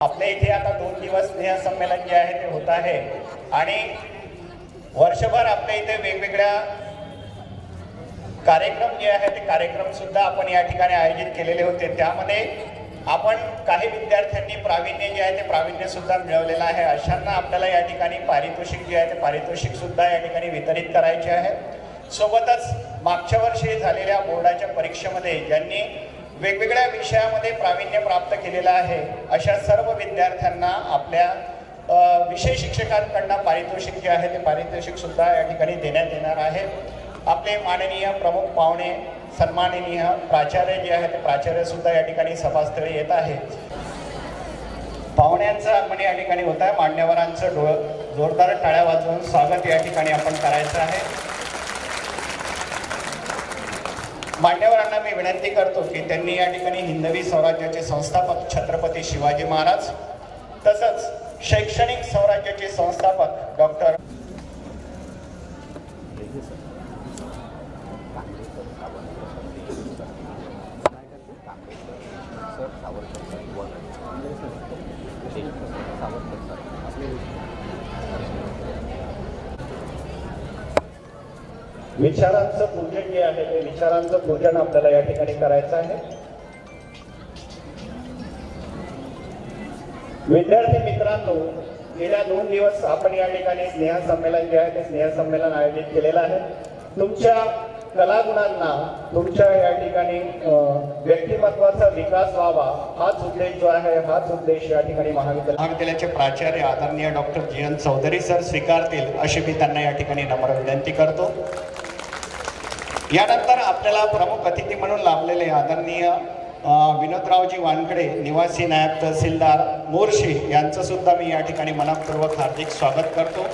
आपल्या इथे आता 2 दिवस स्नेह संमेलन जे आहे ते होत आहे आणि वर्षभर आपल्या इथे वेगवेगळ्या कार्यक्रम जे आहे ते कार्यक्रम सुद्धा आपण या ठिकाणी आयोजित केलेले होते। त्यामध्ये आपण काही विद्यार्थ्यांनी प्रावीण्य जे आहे ते प्रावीण्य सुद्धा मिळवलेलं आहे। अशांना आपल्याला या ठिकाणी पारितोषिक जे आहे ते पारितोषिक सुद्धा या ठिकाणी वितरित करायचे आहे। सोबतच मागच्या वर्षी झालेल्या बोर्डाच्या परीक्षेमध्ये ज्यांनी वेगवेगळ्या विषयामध्ये प्रावीण्य प्राप्त केलेलं आहे अशा सर्व विद्यार्थ्यांना आपल्या विषय शिक्षकांकडून पारितोषिक जे आहे ते पारितोषिक सुद्धा या ठिकाणी देण्यात येणार आहे। आपले माननीय प्रमुख पाहुणे सन्माननीय प्राचार्य जे आहे ते प्राचार्य सुद्धा या ठिकाणी सभास्थळी येत आहे। पाहुण्यांचं आगमन या ठिकाणी होत आहे। मान्यवरांचं जोरदार टाळ्या वाजवून स्वागत या ठिकाणी आपण करायचं आहे। मान्यवरांना मी विनंती करतो की त्यांनी या ठिकाणी हिंदवी स्वराज्याचे संस्थापक छत्रपती शिवाजी महाराज तसंच शैक्षणिक स्वराज्याचे संस्थापक डॉक्टर विचारांचं पूजन जे आहे ते विचारांचं पूजन आपल्याला या ठिकाणी करायचं आहे। विद्यार्थी मित्रांनो, गेल्या 2 दिवस आपण या ठिकाणी स्नेह संमेलन जे आहे ते स्नेह संमेलन आयोजित केलेलं आहे। तुमच्या कलागुणांना तुमच्या या ठिकाणी व्यक्तिमत्वाचा विकास व्हावा हाच उद्देश जो आहे हाच उद्देश या ठिकाणी महाविद्यालयाचे प्राचार्य आदरणीय डॉक्टर जी.एन. चौधरी सर स्वीकारतील अशी मी त्यांना या ठिकाणी नम्र विनंती करतो। यानंतर आपल्याला प्रमुख अतिथी म्हणून लाभलेले आदरणीय विनोदरावजी वानखडे निवासी नायब तहसीलदार मोर्शी यांचं सुद्धा मी या ठिकाणी मनपूर्वक हार्दिक स्वागत करतो।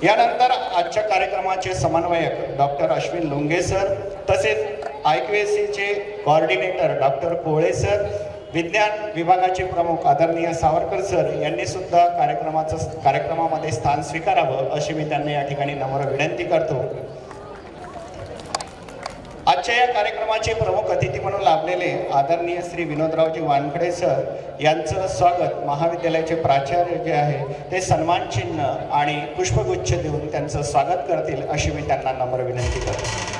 यानंतर आजच्या कार्यक्रमाचे समन्वयक डॉक्टर अश्विन लुंगे सर तसेच IQACचे कोऑर्डिनेटर डॉक्टर कोळे सर, विज्ञान विभागाचे प्रमुख आदरणीय सावरकर सर यांनी सुद्धा कार्यक्रमामध्ये स्थान स्वीकारावं अशी मी त्यांना या ठिकाणी नम्र विनंती करतो। आजच्या या कार्यक्रमाचे प्रमुख अतिथी म्हणून लाभलेले आदरणीय श्री विनोदरावजी वानखडे सर यांचं स्वागत महाविद्यालयाचे प्राचार्य जे आहे ते सन्मान चिन्ह आणि पुष्पगुच्छ देऊन त्यांचं स्वागत करतील अशी मी त्यांना नम्र विनंती करतो।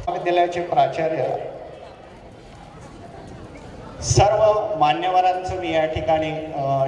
विद्यालयाचे प्राचार्य सर्व मान्यवरांचं मी या ठिकाणी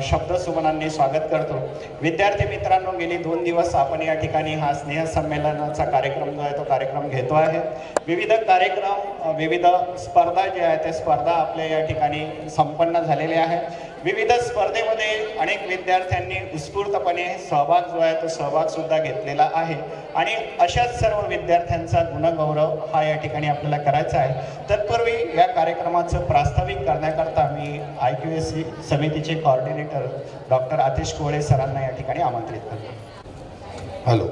शब्दसुमनांनी स्वागत करतो। विद्यार्थी मित्रांनो, गेली 2 दिवस आपण या ठिकाणी हा स्नेह संमेलनाचा कार्यक्रम जो आहे तो कार्यक्रम घेतो आहे। विविध कार्यक्रम विविध स्पर्धा ज्या आहेत त्या स्पर्धा आपल्या या ठिकाणी संपन्न झालेल्या आहेत। विविध स्पर्धेमध्ये अनेक विद्यार्थ्यांनी उत्स्फूर्तपणे सहभाग जो आहे तो सहभाग सुद्धा घेतलेला आहे आणि अशाच सर्व विद्यार्थ्यांचा गुणगौरव हा या ठिकाणी आपल्याला करायचा आहे। तत्पूर्वी या कार्यक्रमाचं प्रास्ताविक करण्याकरता मी IQAC समितीचे कोऑर्डिनेटर डॉक्टर आतिश कोळे सरांना या ठिकाणी आमंत्रित करतो। हॅलो,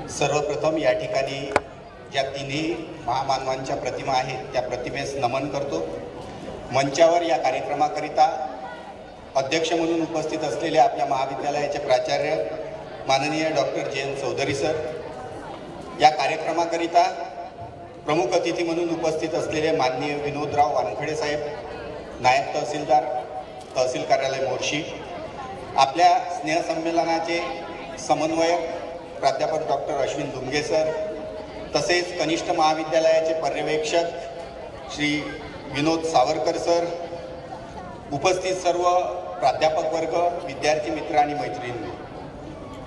सर्वप्रथम या ठिकाणी ज्या तिन्ही महामानवांच्या प्रतिमा आहेत त्या प्रतिमेस नमन करतो। मंचावर या कार्यक्रमाकरिता अध्यक्ष म्हणून उपस्थित असलेले आपल्या महाविद्यालयाचे प्राचार्य माननीय डॉक्टर जी.एन. चौधरी सर, या कार्यक्रमाकरिता प्रमुख अतिथी म्हणून उपस्थित असलेले माननीय विनोदराव वानखडे साहेब, नायब तहसीलदार तहसील कार्यालय मोर्शी, आपल्या स्नेहसंमेलनाचे समन्वयक प्राध्यापक डॉक्टर अश्विन लुंगे सर, तसेच कनिष्ठ महाविद्यालयाचे पर्यवेक्षक श्री विनोद सावरकर सर, उपस्थित सर्व प्राध्यापक वर्ग, विद्यार्थी मित्र आणि मैत्रिणी,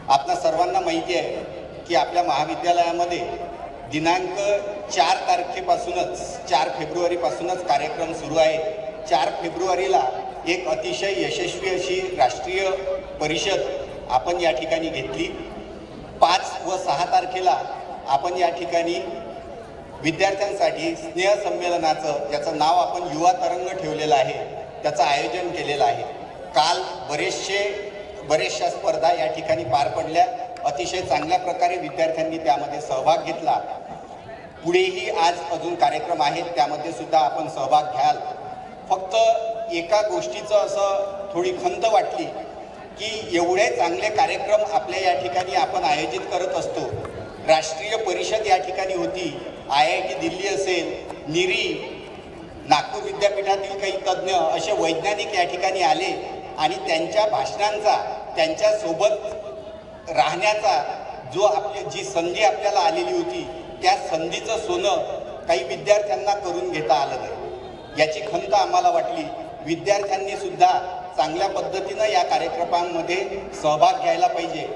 आपणा सर्वांना माहिती आहे की आपल्या महाविद्यालयामध्ये दिनांक 4 तारखेपासूनच 4 फेब्रुवारीपासूनच कार्यक्रम सुरू आहे। 4 फेब्रुवारीला एक अतिशय यशस्वी अशी राष्ट्रीय परिषद आपण या ठिकाणी घेतली। 5 व 6 तारखेला आपण या ठिकाणी विद्यार्थ्यांसाठी स्नेह संमेलनाचं, याचं नाव आपण युवा तरंग ठेवलेलं आहे, त्याचं आयोजन केलेलं आहे। काल बरेचशा स्पर्धा या ठिकाणी पार पडल्या। अतिशय चांगल्या प्रकारे विद्यार्थ्यांनी त्यामध्ये सहभाग घेतला. पुढेही आज अजून कार्यक्रम आहेत, त्यामध्ये सुद्धा आपण सहभाग घ्याल. फक्त एका गोष्टीचं असं थोडी खंत वाटली की एवढे चांगले कार्यक्रम आपल्या या ठिकाणी आपण आयोजित करत असतो. राष्ट्रीय परिषद या ठिकाणी होती, IIT दिल्ली असेल, निरी, नागपूर विद्यापीठातील काही तज्ज्ञ असे वैज्ञानिक या ठिकाणी आले आणि त्यांच्या भाषणांचा, त्यांच्यासोबत राहण्याचा जी संधी आपल्याला आलेली होती, त्या संधीचं सोनं काही विद्यार्थ्यांना करून घेता आलं नाही. याची खंत आम्हाला वाटली. विद्यार्थ्यांनी सुद्धा चांगल्या पद्धतीनं या कार्यक्रमांमध्ये सहभाग घ्यायला पाहिजे.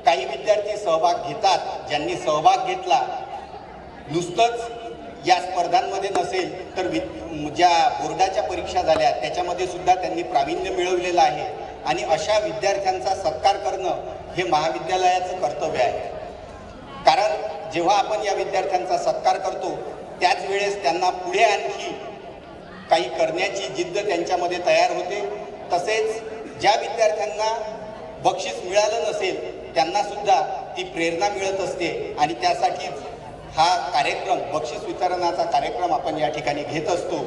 काही विद्यार्थी सहभाग घेतात, ज्यांनी सहभाग घेतला नुसतंच या स्पर्धांमध्ये नसेल तर ज्या बोर्डाच्या परीक्षा झाल्या त्याच्यामध्ये सुद्धा त्यांनी प्रावीण्य मिळवलेलं आहे. आणि अशा विद्यार्थ्यांचा सत्कार करणं हे महाविद्यालयाचं कर्तव्य आहे. कारण जेव्हा आपण या विद्यार्थ्यांचा सत्कार करतो त्याच वेळेस त्यांना पुढे आणखी काही करण्याची जिद्द त्यांच्यामध्ये तयार होते. तसेच ज्या विद्यार्थ्यांना बक्षीस मिळालं नसेल त्यांना सुद्धा ती प्रेरणा मिळत असते आणि त्यासाठीच हा कार्यक्रम, बक्षीस वितरणाचा कार्यक्रम आपण या ठिकाणी घेत असतो.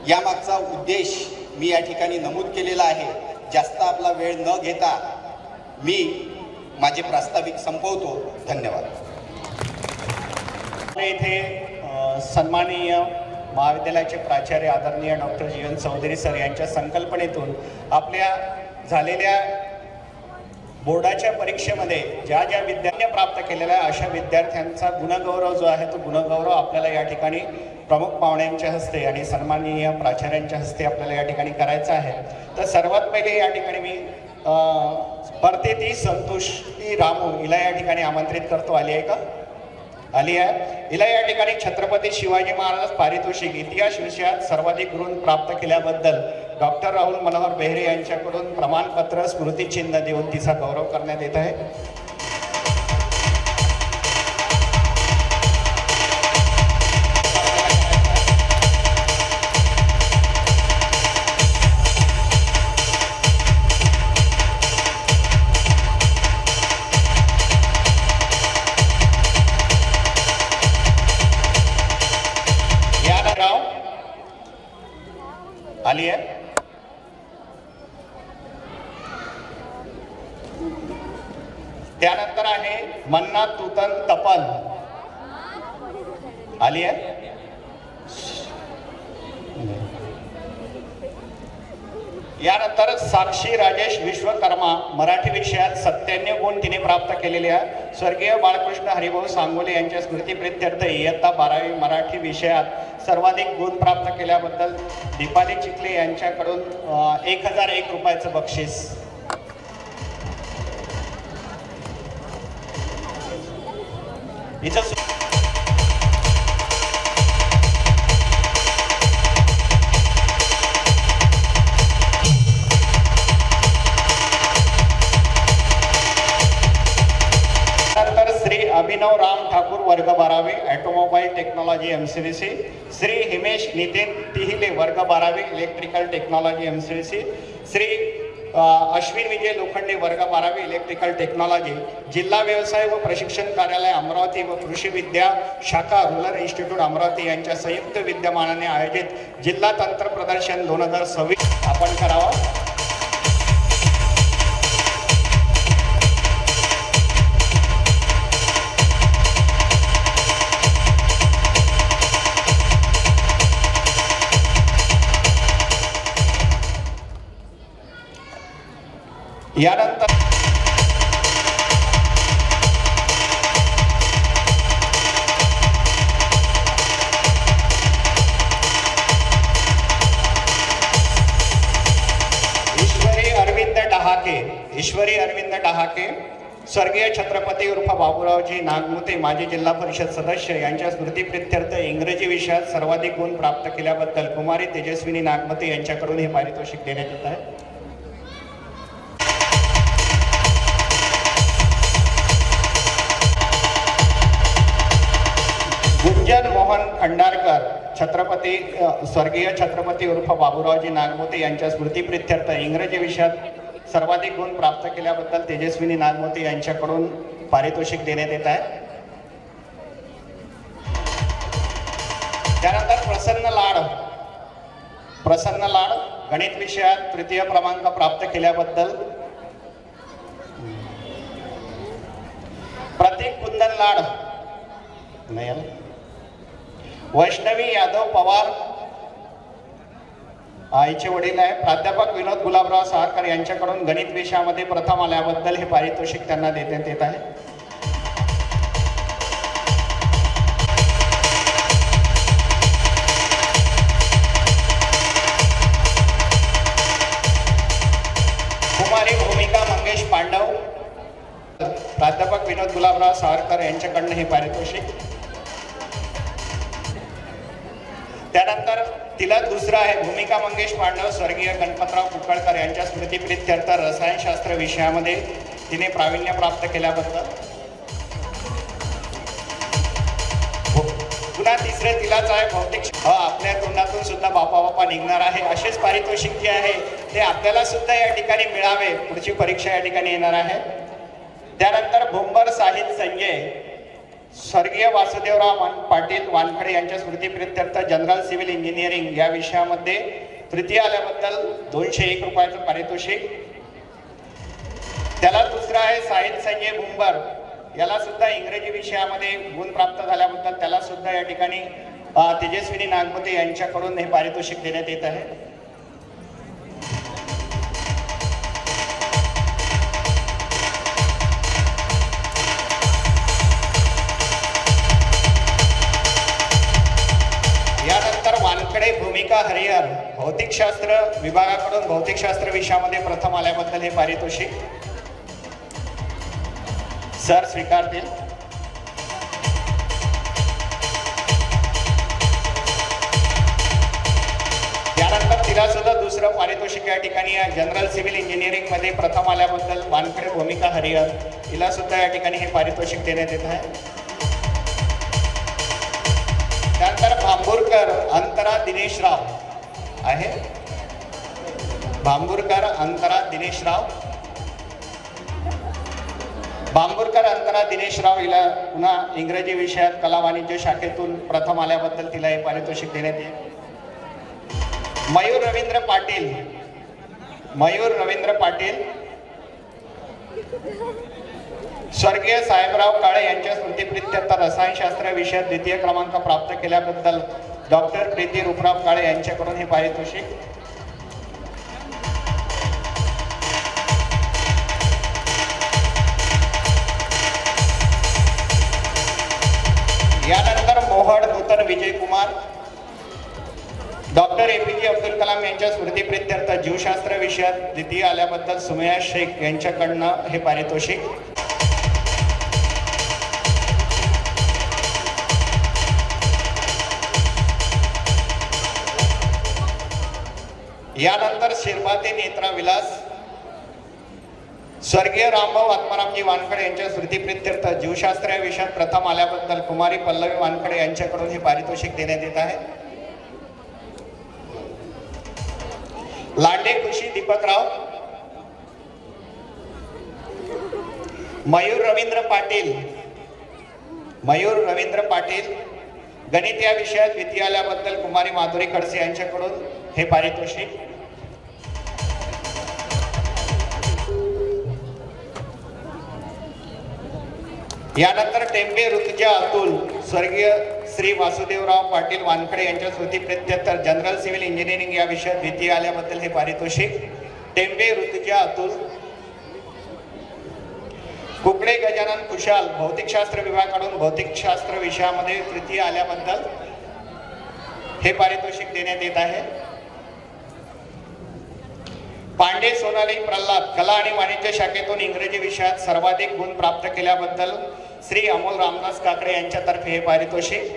यामागचा उद्देश मी या ठिकाणी नमूद केलेला आहे. जास्त आपला वेळ न घेता मी माझे प्रास्ताविक संपवतो. धन्यवाद. इथे सन्माननीय महाविद्यालयाचे प्राचार्य आदरणीय डॉक्टर जीवन चौधरी सर यांच्या संकल्पनेतून आपल्या झालेल्या बोर्डाच्या परीक्षेमध्ये ज्या ज्या विद्यार्थ्यांनी प्राप्त केलेल्या अशा विद्यार्थ्यांचा गुणगौरव जो आहे तो गुणगौरव आपल्याला या ठिकाणी प्रमुख पाहुण्यांच्या हस्ते आणि सन्माननीय प्राचार्यांच्या हस्ते आपल्याला या ठिकाणी करायचं आहे. तर सर्वात पहिले या ठिकाणी मी परतेती संतोषी रामू हिला या ठिकाणी आमंत्रित करतो. आली आहे का? आली आहे. हिला या ठिकाणी छत्रपती शिवाजी महाराज पारितोषिक इतिहास विषयात सर्वाधिक गुण प्राप्त केल्याबद्दल डॉक्टर राहुल मनोहर बेहरे यांच्याकडून प्रमाणपत्र, स्मृतिचिन्ह देऊन तिचा गौरव करण्यात येत आहे. आली आहे. त्यानंतर आहे मन्ना तुतन तपन. आली आहे. यानंतर साक्षी राजेश विश्वकर्मा मराठी विषयात 97 गुण तिने प्राप्त केलेले आहेत. स्वर्गीय बाळकृष्ण हरिभाऊ सांगोले यांच्या स्मृतिप्रित्यर्थ इयत्ता 12वी मराठी विषयात सर्वाधिक गुण प्राप्त केल्याबद्दल दीपाली चिखले यांच्याकडून 1001 रुपयाचं बक्षीस. हिचं अभिनव राम ठाकूर वर्ग 12वी automobile technology MCDC. Shri Himesh Nitin Tihile वर्ग 12वी electrical technology MCDC. Shri Ashwin Vijay Lokhande वर्ग 12वी इलेक्ट्रिकल टेक्नॉलॉजी. जिल्हा व्यवसाय व प्रशिक्षण कार्यालय अमरावती व कृषी विद्या शाखा रुरल इन्स्टिट्यूट अमरावती यांच्या संयुक्त विद्यमानाने आयोजित जिल्हा तंत्र प्रदर्शन 2026 आपण करावं. यानंतर ईश्वरी अरविंद डहाके स्वर्गीय छत्रपती उर्फ बाबूरावजी नागमुते माजी जिल्हा परिषद सदस्य यांच्या स्मृतिप्रित्यर्थ इंग्रजी विषयात सर्वाधिक गुण प्राप्त केल्याबद्दल कुमारी तेजस्विनी नागमते यांच्याकडून हे पारितोषिक देण्यात येत आहे. गुंजन मोहन खंडारकर स्वर्गीय छत्रपती उर्फ बाबूरावजी नागमोते यांच्या स्मृतिप्रित्यर्थ इंग्रजी विषयात सर्वाधिक गुण प्राप्त केल्याबद्दल तेजस्विनी नागमोते यांच्याकडून पारितोषिक देण्यात येत आहे. त्यानंतर प्रसन्न लाड गणित विषयात तृतीय क्रमांक प्राप्त केल्याबद्दल. प्रतीक कुंदन लाड नाही आलं. वैष्णवी यादव पवार आईचे वडील आहे. प्राध्यापक विनोद गुलाबराव सावरकर यांच्याकडून गणित विषयामध्ये प्रथम आल्याबद्दल हे पारितोषिक त्यांना देण्यात येत आहे. कुमारी भूमिका मंगेश पांडव प्राध्यापक विनोद गुलाबराव सावरकर यांच्याकडनं हे पारितोषिक. त्यानंतर तिला दुसरा आहे भूमिका मंगेश पांडव स्वर्गीय गणपतराव कुक्कळकर यांच्या स्मृतिप्रित्यर्थ रसायनशास्त्र विषयामध्ये तिने प्रावीण्य प्राप्त केल्याबद्दल. पुन्हा तिसरे तिलाच आहे भौतिक. आपल्या तोंडातून सुद्धा बापा बापा निघणार आहे. असेच पारितोषिक जे आहे ते आपल्याला सुद्धा या ठिकाणी मिळावे. पुढची परीक्षा या ठिकाणी येणार आहे. त्यानंतर भुंबर साहिल संजय स्वर्गीय वासुदेवराव पाटील वानखडे यांच्या स्मृतिप्रित्यर्थ जनरल सिव्हिल इंजिनिअरिंग या विषयामध्ये तृतीय आल्याबद्दल 201 रुपयाचं पारितोषिक. त्याला दुसरा आहे साहिल संजय भुंबर. याला सुद्धा इंग्रजी विषयामध्ये गुण प्राप्त झाल्याबद्दल त्याला सुद्धा या ठिकाणी तेजस्विनी नागमते यांच्याकडून हे पारितोषिक देण्यात येत आहे. यानंतर वानखडे भूमिका हरिहर भौतिकशास्त्र विभागाकडून भौतिकशास्त्र विषयामध्ये प्रथम आल्याबद्दल हे पारितोषिक सर स्वीकारतील. त्यानंतर तिला सुद्धा दुसरं पारितोषिक या ठिकाणी जनरल सिव्हिल इंजिनिअरिंग मध्ये प्रथम आल्याबद्दल वानखडे भूमिका हरिहर तिला सुद्धा या ठिकाणी हे पारितोषिक देण्यात येत आहे. त्यानंतर भांबुरकर अंतरा दिनेशराव आहे. भांबुरकर अंतरा दिनेशराव हिला पुन्हा इंग्रजी विषयात कला वाणिज्य शाखेतून प्रथम आल्याबद्दल तिला हे पारितोषिक देण्यात येईल. मयूर रवींद्र पाटील स्वर्गीय साहेबराव काळे यांच्या स्मृतिप्रित्यर्थ रसायनशास्त्र विषयात द्वितीय क्रमांक प्राप्त केल्याबद्दल डॉक्टर प्रीती रूपराव काळे यांच्याकडून हे पारितोषिक. यानंतर मोहड नूतन विजय कुमार डॉक्टर APJ अब्दुल कलाम यांच्या स्मृतिप्रित्यर्थ जीवशास्त्र विषयात द्वितीय आल्याबद्दल सुमया शेख यांच्याकडनं हे पारितोषिक. यानंतर शिरभाते नेत्रा विलास स्वर्गीय रामभाऊ आत्मारामजी वानखडे यांच्या स्मृतिप्रित्यर्थ जीवशास्त्र या विषयात प्रथम आल्याबद्दल कुमारी पल्लवी वानखडे यांच्याकडून हे पारितोषिक देण्यात येत आहे. लांडे खुशी दीपकराव मयूर रवींद्र पाटील गणित या विषयात द्वितीय आल्याबद्दल कुमारी माधुरी खडसे यांच्याकडून हे पारितोषिक. यानंतर टेंबे ऋतुजा अतुल स्वर्गीय श्री वासुदेवराव पाटील वानखडे यांच्या स्मृतिप्रित्यर्थ जनरल सिव्हिल इंजिनिअरिंग या विषयात द्वितीय आल्याबद्दल हे पारितोषिक. टेंबे ऋतुजा अतुल. कुकडे गजानन कुशाल भौतिकशास्त्र विभागाकडून भौतिकशास्त्र विषयामध्ये तृतीय आल्याबद्दल हे पारितोषिक देण्यात येत आहे. पांडे सोनाली प्रल्हाद कला आणि वाणिज्य शाखेतून इंग्रजी विषयात सर्वाधिक गुण प्राप्त केल्याबद्दल श्री अमोल रामदास काकडे यांच्यातर्फे हे पारितोषिक.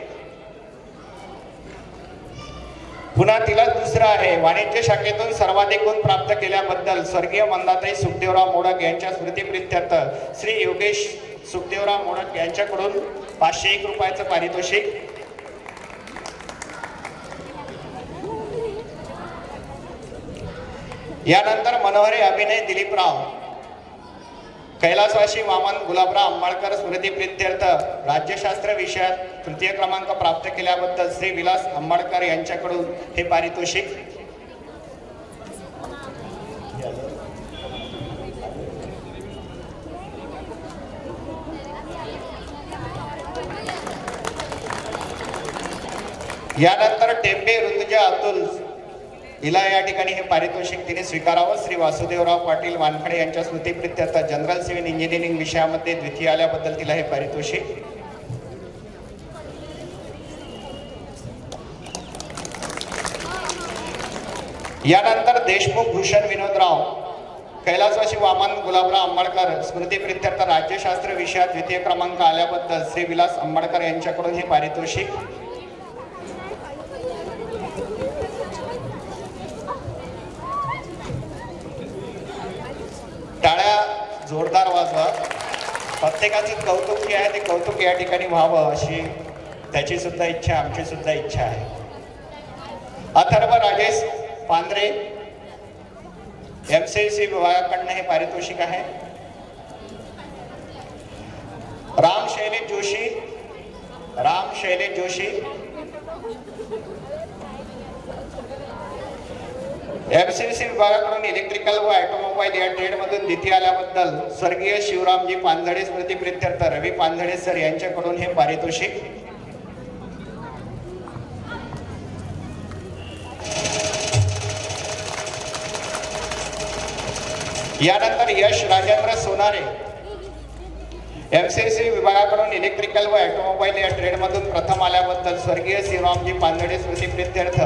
पुन्हा तिला दुसरं आहे वाणिज्य शाखेतून सर्वाधिक गुण प्राप्त केल्याबद्दल स्वर्गीय मंदाताई सुखदेवराव मोडक यांच्या स्मृतिप्रित्यर्थ श्री योगेश सुखदेवराव मोडक यांच्याकडून 501 रुपयाचं पारितोषिक. यानंतर मनोहरे अभिनय दिलीपराव कैलासवासी वामन गुलाबराव आंबाळकर स्मृती प्रित्यर्थ राज्यशास्त्र विषयात तृतीय क्रमांक प्राप्त केल्याबद्दल श्री विलास आंबाळकर यांच्याकडून हे पारितोषिक. यानंतर टेंबे ऋतुजा अब्दुल हिला या ठिकाणी हे पारितोषिक तिने स्वीकारावं. श्री वासुदेवराव पाटील वानखडे यांच्या स्मृतीप्रित्यर्थ जनरल सिव्हिल इंजिनिअरिंग विषयामध्ये द्वितीय आल्याबद्दल तिला हे पारितोषिक. यानंतर देशमुख भूषण विनोदराव कैलासवासी वामन गुलाबराव आंबाळकर स्मृतीप्रित्यर्थ राज्यशास्त्र विषयात द्वितीय क्रमांक आल्याबद्दल श्री विलास आंबाळकर यांच्याकडून हे पारितोषिक. टाळ्या जोरदार वाजवा. प्रत्येकाचं कौतुक जे आहे ते कौतुक या ठिकाणी व्हावं अशी त्याची सुद्धा इच्छा, आमची सुद्धा इच्छा आहे. अथर्व राजेश पांढरे MCC विभागाकडनं हे पारितोषिक आहे. राम शैलेश जोशी MCC विभागाकडून इलेक्ट्रिकल व ऑटोमोबाईल या ट्रेडमधून द्वितीय आल्याबद्दल स्वर्गीय शिवरामजी पांधडे स्मृती प्रित्यर्थ रवी पांधडे सर यांच्याकडून हे पारितोषिक. यानंतर यश राजेंद्र सोनारे MCC विभागाकडून इलेक्ट्रिकल व ऑटोमोबाईल या ट्रेडमधून प्रथम आल्याबद्दल स्वर्गीय शिवरामजी पांधडे स्मृती प्रित्यर्थ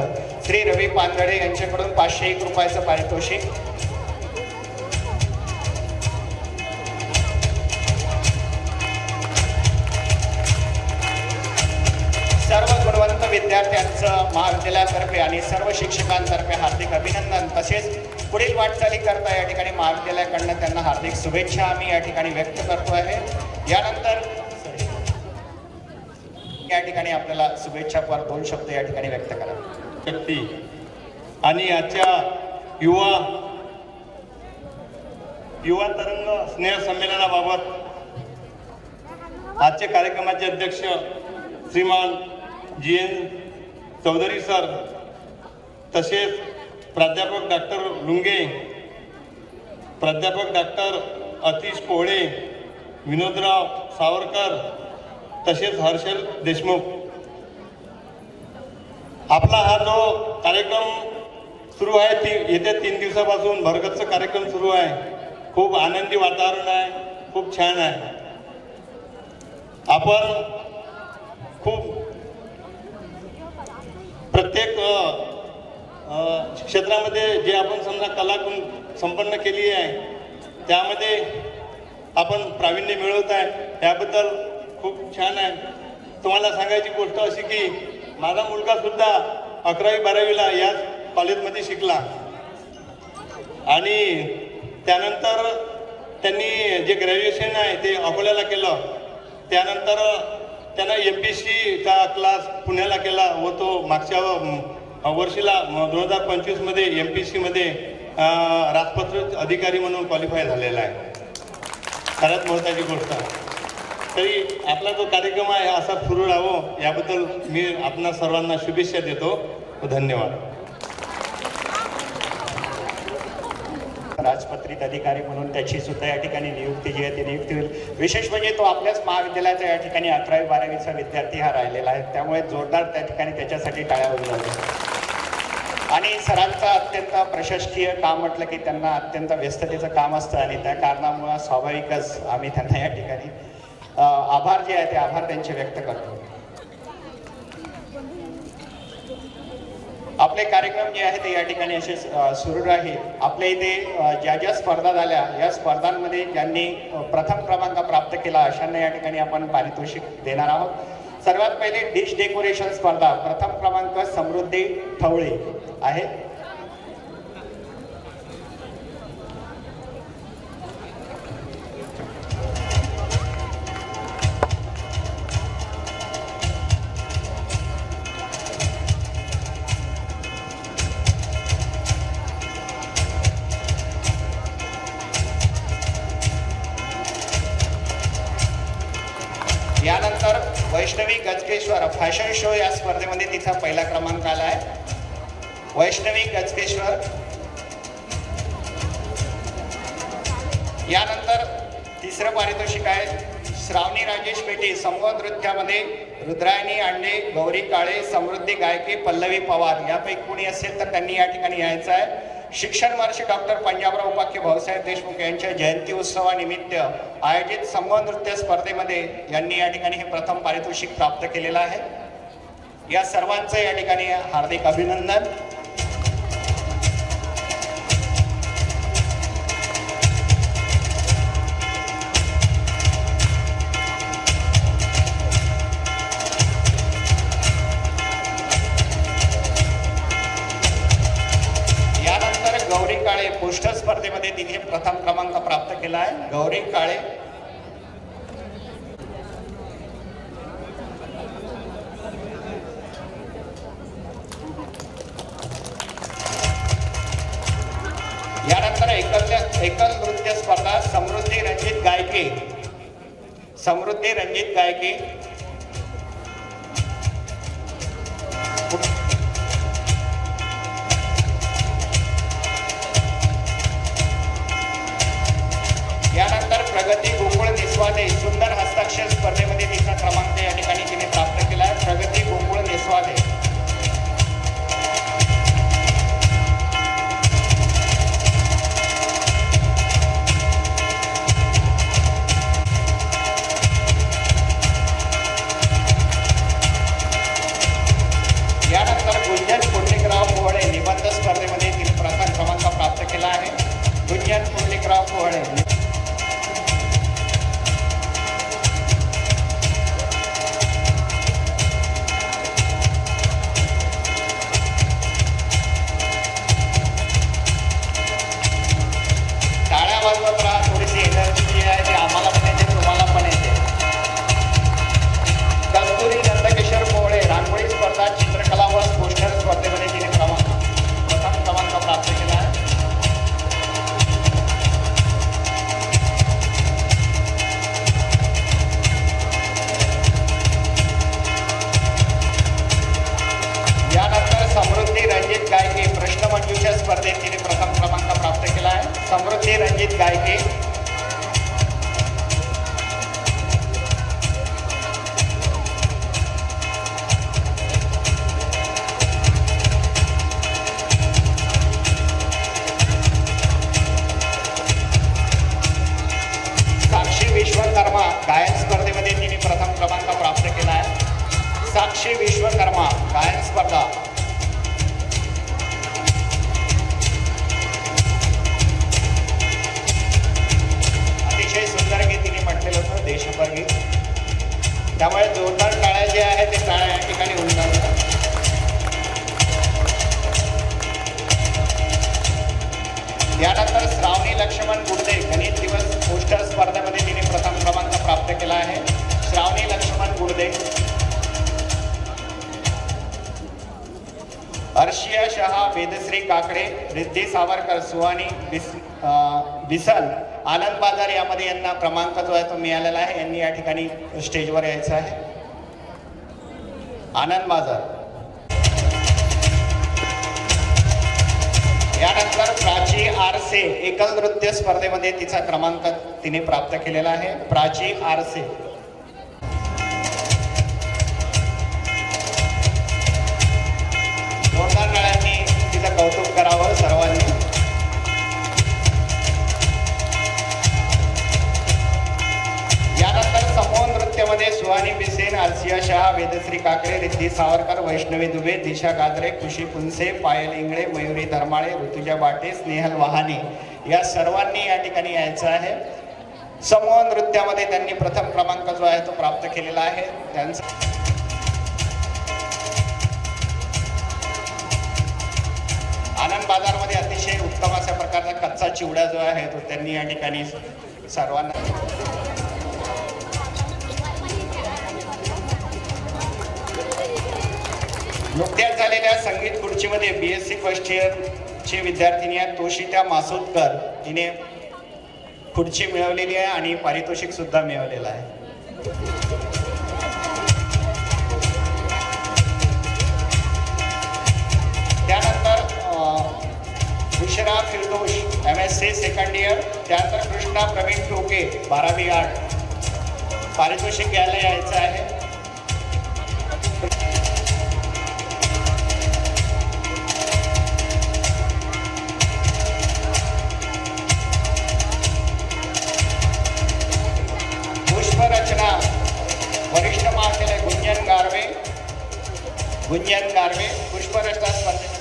श्री रवी पांधडे यांच्याकडून 501 रुपयाचं पारितोषिक. सर्व गुणवंत विद्यार्थ्यांचं महाविद्यालयातर्फे आणि सर्व शिक्षकांतर्फे हार्दिक अभिनंदन. तसेच पुढील वाटचाली करता या ठिकाणी महाविद्यालयाकडनं त्यांना हार्दिक शुभेच्छा आम्ही या ठिकाणी व्यक्त करतो आहे. यानंतर या ठिकाणी आपल्याला शुभेच्छा पर 2 शब्द या ठिकाणी व्यक्त करा. व्यक्ती आणि आजच्या युवा तरंग स्नेह संमेलनाबाबत आजचे कार्यक्रमाचे अध्यक्ष श्रीमान GN चौधरी सर, तसेच प्राध्यापक डॉक्टर लुंगे, प्राध्यापक डॉक्टर अतिश पोहळे, विनोदराव सावरकर, तसेच हर्षल देशमुख. आपला हा जो कार्यक्रम सुरू आहे येत्या 3 दिवसापासून भरगच्च कार्यक्रम सुरू आहे. खूप आनंदी वातावरण आहे, खूप छान आहे. आपण खूप प्रत्येक क्षेत्रामध्ये जे आपण समजा कला संपन्न केली आहे त्यामध्ये आपण प्रावीण्य मिळवत आहे, त्याबद्दल खूप छान आहे. तुम्हाला सांगायची गोष्ट अशी की माझा मुलगा सुद्धा 11वी 12वीला याच कॉलेजमध्ये शिकला आणि त्यानंतर त्यांनी जे ग्रॅज्युएशन आहे ते अकोल्याला केलं. त्यानंतर त्यानं MPSC चा क्लास पुण्याला केला व तो मागच्या वर्षीला 2025 मध्ये MPSC मध्ये राजपत्र अधिकारी म्हणून क्वालिफाय झालेला आहे. सर्वात महत्त्वाची गोष्ट. तरी आपला जो कार्यक्रम आहे असा सुरू राहावं याबद्दल मी आपणा सर्वांना शुभेच्छा देतो. धन्यवाद. राजपत्रित अधिकारी म्हणून त्याची सुद्धा या ठिकाणी नियुक्ती जी आहे ती नियुक्ती होईल. विशेष म्हणजे तो आपल्याच महाविद्यालयाचा या ठिकाणी 11वी 12वीचा विद्यार्थी हा राहिलेला आहे, त्यामुळे जोरदार त्या ठिकाणी त्याच्यासाठी टाळ्या वाजवल्या. आणि सरांचं अत्यंत प्रशासकीय काम म्हटलं की त्यांना अत्यंत व्यस्ततेचं काम असतं आणि त्या कारणामुळे स्वाभाविकच आम्ही त्यांना या ठिकाणी आभार जे आहे ते आभार त्यांचे व्यक्त करतो. आपले कार्यक्रम जे आहे ते या ठिकाणी असे सुरू राहील. आपल्या इथे ज्या ज्या स्पर्धा झाल्या या स्पर्धांमध्ये ज्यांनी प्रथम क्रमांक प्राप्त केला अशांना या ठिकाणी आपण पारितोषिक देणार आहोत. सर्वात पहिले डिश डेकोरेशन स्पर्धा प्रथम क्रमांक समृद्धी ठवळे आहे. गजकेश्वर फॅशन शो या स्पर्धेमध्ये तिचा पहिला क्रमांक आला आहे. वैष्णवी गजकेश्वर. यानंतर तिसरं पारितोषिक आहे श्रावणी राजेश पेटी समूह नृत्यामध्ये रुद्रायणी अंडे, गौरी काळे, समृद्धी गायके, पल्लवी पवार यापैकी कोणी असेल तर त्यांनी या ठिकाणी यायचं आहे. शिक्षण महर्षी डॉक्टर पंजाबराव उपाख्य भाऊसाहेब देशमुख यांच्या जयंती उत्सवानिमित्त आयोजित समूह नृत्य स्पर्धेमध्ये यांनी या ठिकाणी हे प्रथम पारितोषिक प्राप्त केलेलं आहे. या सर्वांचं या ठिकाणी हार्दिक अभिनंदन. गौरी काळे पोस्टर स्पर्धेमध्ये तिने प्रथम क्रमांक प्राप्त केला आहे. गौरी काळे. यानंतर एकल नृत्य स्पर्धा समृद्धी रणजित गायके. समृद्धी रणजित गायके. यानंतर प्रगती गोकुळ निस्वादे सुंदर हस्ताक्षर स्पर्धेमध्ये तिचा क्रमांक या ठिकाणी तिने प्राप्त केला आहे. प्रगती गोकुळ निस्वादे. यानंतर गुंजन पुंडलिकराव पोहळे निबंध स्पर्धेमध्ये तिने प्रथम क्रमांक प्राप्त केला आहे. गुंजन पुंडलिकराव पोहळे. थोडीशी एनर्जी जी आहे ती आम्हाला पण येते, तुम्हाला पण येते. कस्तुरी नंदकिशोर पोहळे रांगोळी स्पर्धा चित्रकला व पोस्टर स्पर्धेमध्ये तिने प्रथम क्रमांक प्राप्त केला आहे. यानंतर समृद्धी रणजित गायके प्रश्नमंजुषा स्पर्धेत तिने प्रथम क्रमांक प्राप्त केला आहे. समृद्धी रणजित गायके. साक्षी विश्वकर्मा गायन स्पर्धेमध्ये तिने प्रथम क्रमांक प्राप्त केला आहे. साक्षी विश्वकर्मा गायन स्पर्धा. सुंदर गीत तिने म्हटलेलं होतं देशभर गीत. त्यामुळे जोरदार टाळ्या जे आहे ते टाळ्या या ठिकाणी उंचावतात. यानंतर श्रावणी लक्ष्मण गुर्दे गणित दिवस पोस्टर स्पर्धेमध्ये तिने प्रथम क्रमांक प्राप्त केला आहे. श्रावणी लक्ष्मण गुर्दे. अर्शिया शहा, वेदश्री काकडे, रिद्धी सावरकर, सुहानी बिसल, आनंद बाजार यामध्ये यांना क्रमांक जो आहे तो मिळालेला आहे. यांनी या ठिकाणी स्टेजवर यायचं आहे. आनंद बाजार. यानंतर प्राची आरसे एकल नृत्य स्पर्धेमध्ये तिचा क्रमांक तिने प्राप्त केलेला आहे. प्राची आरसे. जोरदार टाळ्यांनी तिचं कौतुक करावं सर्वांनी. यानंतर समूह नृत्यामध्ये सुहानी बिसेन, आसिया शहा, वेदश्री काकडे, रिद्धी सावरकर, वैष्णवी दुबे, दिशा गाजरे, खुशी पुनसे, पायल इंगळे, मयुरी धर्माळे, ऋतुजा बाटे, स्नेहल वहाने या सर्वांनी या ठिकाणी यायचं आहे. समूह नृत्यामध्ये त्यांनी प्रथम क्रमांक जो आहे तो प्राप्त केलेला आहे. त्यांचा आनंद बाजारमध्ये अतिशय उत्तम अशा प्रकारचा कच्चा चिवडा जो आहे तो त्यांनी या ठिकाणी सर्वांना. नुकत्याच झालेल्या संगीत खुर्चीमध्ये BSc फर्स्ट इयरची विद्यार्थिनी आहे तोशिता मासुदकर. तिने खुर्ची मिळवलेली आहे आणि पारितोषिक सुद्धा मिळवलेलं आहे. सेकंड इयर, त्यानंतर कृष्णा प्रवीण टोके 12वी आर्ट. पारितोषिक घ्यायला यायचं आहे. पुष्परचना वरिष्ठ महाविद्यालय गुंजन गारवे पुष्परचना स्पर्धेमध्ये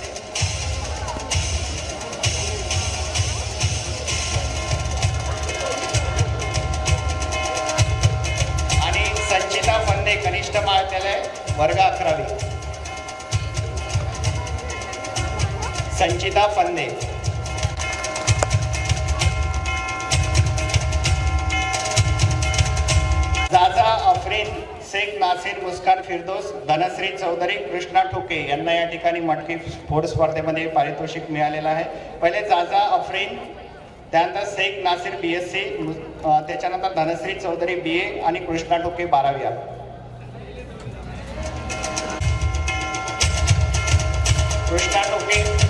आणि संचिता फंदे कनिष्ठ महाविद्यालय वर्ग 11वी. संचिता फंदे. जाजा अफरीन, शेख नासिर, मुस्कान फिरदोस, धनश्री चौधरी, कृष्णा ठोके यांना या ठिकाणी मटकी फोड स्पर्धेमध्ये पारितोषिक मिळालेलं आहे. पहिले जाजा अफरीन, त्यानंतर शेख नासिर BSc, त्याच्यानंतर धनश्री चौधरी BA आणि कृष्णा ठोके 12वी आर्ट. कृष्णा ठोके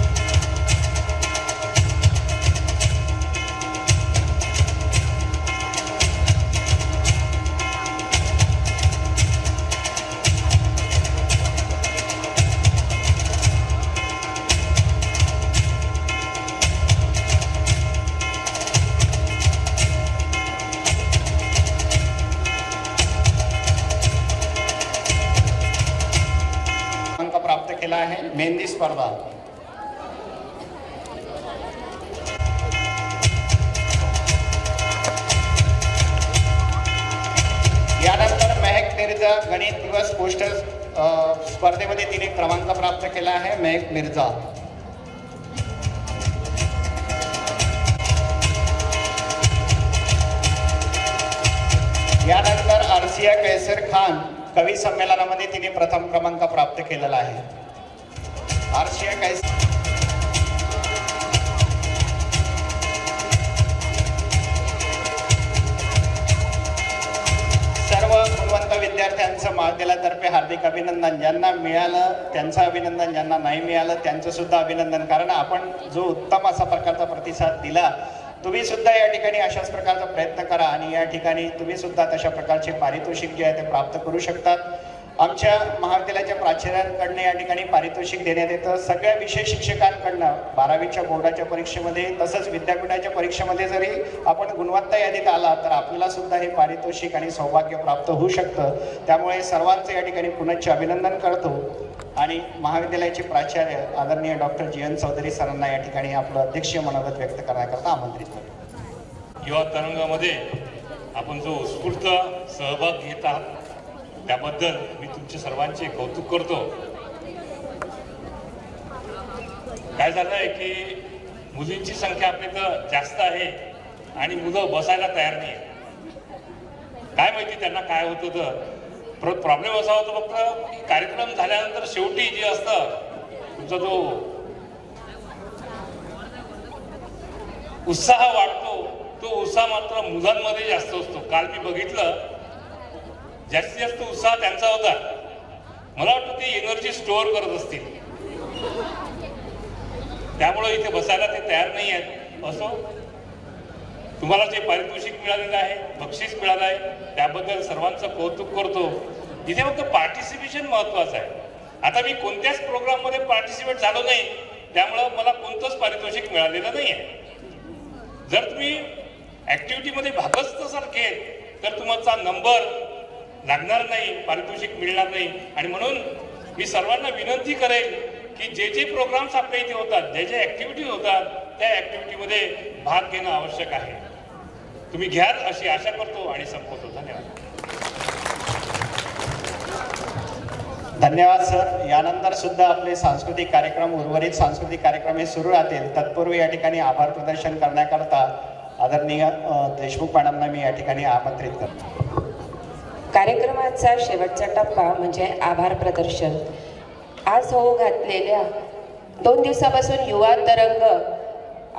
प्राप्त केला आहे. मेहंदी स्पर्धा. यानंतर महक मिर्झा गणित दिवस पोस्टर स्पर्धेमध्ये तिने क्रमांक प्राप्त केला आहे. महक मिर्झा. यानंतर आरसिया कैसर खान कवी संमेलनामध्ये तिने प्रथम क्रमांक प्राप्त केलेला आहे. आरसिया कैसर. सर्व गुणवंत विद्यार्थ्यांचं महाविद्यालयातर्फे हार्दिक अभिनंदन. ज्यांना मिळालं त्यांचं अभिनंदन, ज्यांना नाही मिळालं त्यांचं सुद्धा अभिनंदन. कारण आपण जो उत्तम असा प्रकारचा प्रतिसाद दिला, तुम्ही सुद्धा या ठिकाणी अशाच प्रकारचा प्रयत्न करा आणि या ठिकाणी तुम्ही सुद्धा तशा प्रकारचे पारितोषिक जे आहे ते प्राप्त करू शकतात. आमच्या महाविद्यालयाच्या प्राचार्यांकडनं या ठिकाणी पारितोषिक देण्यात येतं. सगळ्या विषय शिक्षकांकडनं 12वीच्या बोर्डाच्या परीक्षेमध्ये तसंच विद्यापीठाच्या परीक्षेमध्ये जरी आपण गुणवत्ता यादीत आला तर आपल्याला सुद्धा हे पारितोषिक आणि सौभाग्य प्राप्त होऊ शकतं. त्यामुळे सर्वांचं या ठिकाणी पुनश्च अभिनंदन करतो आणि महाविद्यालयाचे प्राचार्य आदरणीय डॉक्टर GN चौधरी सरांना या ठिकाणी आपलं अध्यक्षीय मनोगत व्यक्त करण्याकरता आमंत्रित करतो. युवा तरंगामध्ये आपण जो उत्स्फूर्त सहभाग घेत आहात त्याबद्दल मी तुमचे सर्वांचे कौतुक करतो. काय झालं आहे की मुलींची संख्या आपल्या इथं जास्त आहे आणि मुलं बसायला तयार नाही. काय माहिती त्यांना काय होतं तर प्रॉब्लेम असा होतो फक्त कार्यक्रम झाल्यानंतर शेवटी जे असतं तुमचा जो उत्साह वाढतो तो उत्साह मात्र मुलांमध्ये जास्त असतो. काल मी बघितलं जास्तीत जास्त उत्साह त्यांचा होता. मला वाटतं ते एनर्जी स्टोअर करत असतील त्यामुळे इथे बसायला ते तयार नाही आहेत. असो, तुम्हाला जे पारितोषिक मिळालेलं आहे, बक्षीस मिळालं आहे त्याबद्दल सर्वांचं कौतुक करतो. इथे फक्त पार्टिसिपेशन महत्वाचं आहे. आता मी कोणत्याच प्रोग्राममध्ये पार्टिसिपेट झालो नाही त्यामुळं मला कोणतंच पारितोषिक मिळालेलं नाही आहे. जर तुम्ही ऍक्टिव्हिटीमध्ये भागच नसाल घेत तर तुमचा नंबर लागणार नाही, पारितोषिक मिळणार नाही. आणि म्हणून मी सर्वांना विनंती करेन की जे जे प्रोग्राम्स आपल्या इथे होतात, जे जे ऍक्टिव्हिटी होतात त्या ऍक्टिव्हिटीमध्ये भाग घेणं आवश्यक आहे. तुम्ही घ्याल अशी आशा करतो आणि संपवतो. धन्यवाद. धन्यवाद सर. यानंतर सुद्धा आपले सांस्कृतिक कार्यक्रम, उर्वरित सांस्कृतिक कार्यक्रम हे सुरू राहतील. तत्पूर्वी या ठिकाणी आभार प्रदर्शन करण्याकरता आदरणीय देशमुख मॅडमना मी या ठिकाणी आमंत्रित करतो. कार्यक्रमाचा शेवटचा टप्पा म्हणजे आभार प्रदर्शन. आज होऊ घातलेल्या 2 दिवसापासून युवा तरंग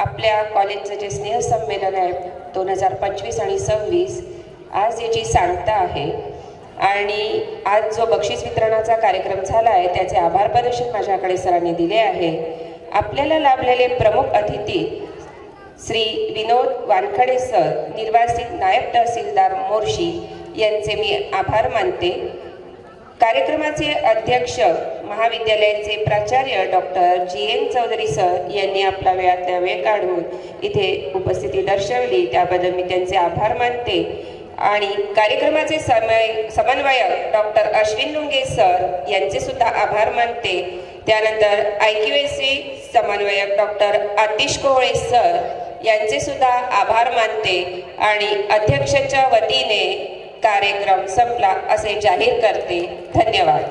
आपल्या कॉलेजचं जे स्नेहसंमेलन आहे 2025 आणि 26, आज याची सांगता आहे. आणि आज जो बक्षीस वितरणाचा कार्यक्रम झाला आहे त्याचे आभार प्रदर्शन माझ्याकडे सरांनी दिले आहे. आपल्याला लाभलेले प्रमुख अतिथी श्री विनोद वानखडे सर, निर्वासित नायब तहसीलदार मोर्शी यांचे मी आभार मानते. कार्यक्रमाचे अध्यक्ष महाविद्यालयाचे प्राचार्य डॉक्टर जी.एन. चौधरी सर यांनी आपला वेळातला वेळ काढून इथे उपस्थिती दर्शवली, त्याबद्दल मी त्यांचे आभार मानते. आणि कार्यक्रमाचे समन्वयक डॉक्टर अश्विन लुंगे सर यांचे सुद्धा आभार मानते. त्यानंतर IQAC समन्वयक डॉक्टर आतिश कोहळे सर यांचे सुद्धा आभार मानते आणि अध्यक्षाच्या वतीने कार्यक्रम संपला असे जाहीर करते. धन्यवाद.